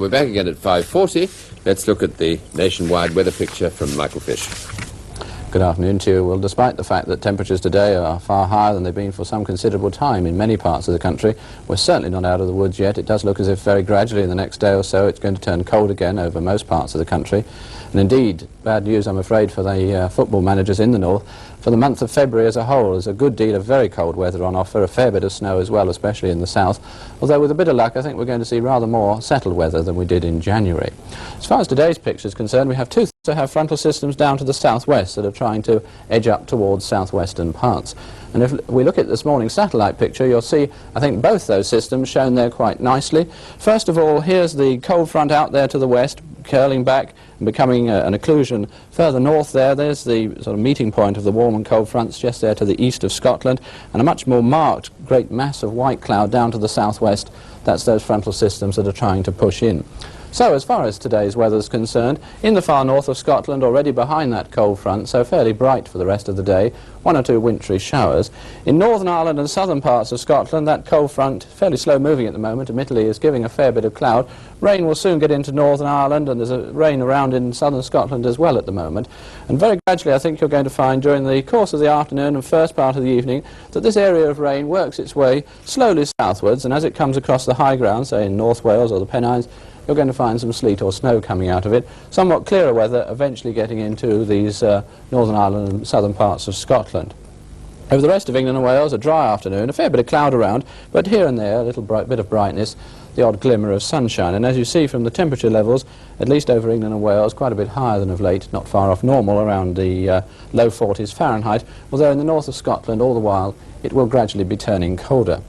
We're back again at 5:40. Let's look at the nationwide weather picture from Michael Fish. Good afternoon to you. Well, despite the fact that temperatures today are far higher than they've been for some considerable time in many parts of the country, we're certainly not out of the woods yet. It does look as if very gradually in the next day or so it's going to turn cold again over most parts of the country. And indeed, bad news, I'm afraid, for the football managers in the north. For the month of February as a whole, there's a good deal of very cold weather on offer, a fair bit of snow as well, especially in the south. Although with a bit of luck, I think we're going to see rather more settled weather than we did in January. As far as today's picture is concerned, we have frontal systems down to the southwest that are trying to edge up towards southwestern parts. And if we look at this morning's satellite picture, you'll see, I think, both those systems shown there quite nicely. First of all, here's the cold front out there to the west, curling back and becoming an occlusion further north there. There's the sort of meeting point of the warm and cold fronts just there to the east of Scotland, and a much more marked great mass of white cloud down to the southwest. That's those frontal systems that are trying to push in. So as far as today's weather is concerned, in the far north of Scotland, already behind that cold front, so fairly bright for the rest of the day, one or two wintry showers. In Northern Ireland and southern parts of Scotland, that cold front, fairly slow moving at the moment, admittedly is giving a fair bit of cloud. Rain will soon get into Northern Ireland, and there's a rain around in southern Scotland as well at the moment. And very gradually, I think you're going to find during the course of the afternoon and first part of the evening that this area of rain works its way slowly southwards, and as it comes across the high ground, say in North Wales or the Pennines, you're going to find some sleet or snow coming out of it. Somewhat clearer weather eventually getting into these Northern Ireland and southern parts of Scotland. Over the rest of England and Wales, a dry afternoon, a fair bit of cloud around, but here and there a little bit of brightness, the odd glimmer of sunshine. And as you see from the temperature levels, at least over England and Wales, quite a bit higher than of late, not far off normal, around the low 40s Fahrenheit, although in the north of Scotland all the while it will gradually be turning colder.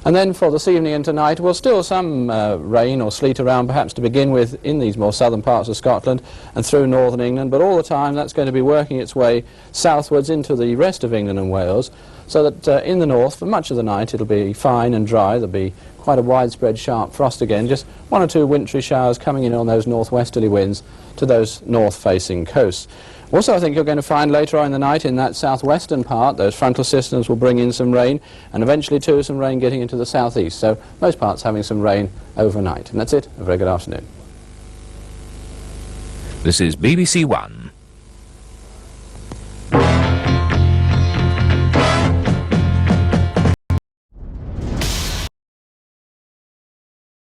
And then for this evening and tonight, well, still some rain or sleet around, perhaps to begin with, in these more southern parts of Scotland and through northern England, but all the time that's going to be working its way southwards into the rest of England and Wales, so that in the north, for much of the night, it'll be fine and dry. There'll be quite a widespread sharp frost again, just one or two wintry showers coming in on those northwesterly winds to those north-facing coasts. Also, I think you're going to find later on in the night in that southwestern part, those frontal systems will bring in some rain, and eventually too some rain getting into the southeast. So most parts having some rain overnight. And that's it. A very good afternoon. This is BBC One.